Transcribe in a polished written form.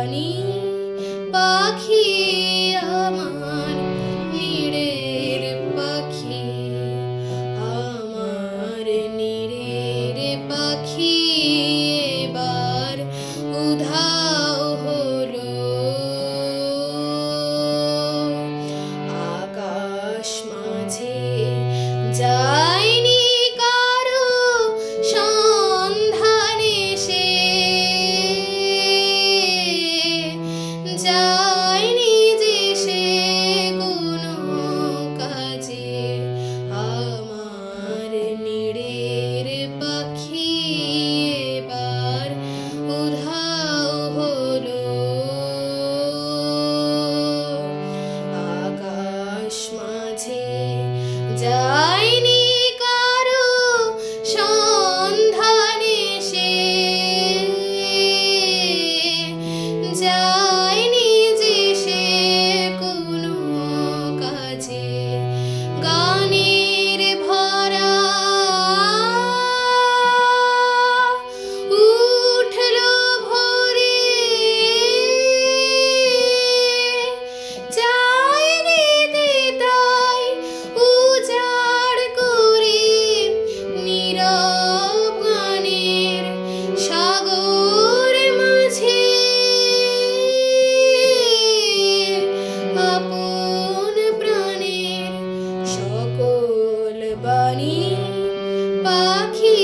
বাণী পাখি আমার নীড়ের পাখি আমার নীড়ের পাখি এবার উধাও হলো আকাশ মাঝে যায়নি কারো সন্ধানে সে যায়নি যে সে কোনো কাজে আমার নীড়ের পাখি এবার উধাও হলো আকাশ মাঝে যায়নি কারো সন্ধানে সে যায়নি যে সে কোনো কাজে গানের ভরা উঠলো ভোরে যায়নি দিদাই উজাড় করে নীরব গানের সাগর মাঝে আপন প্রাণের সকল বাণী পাখি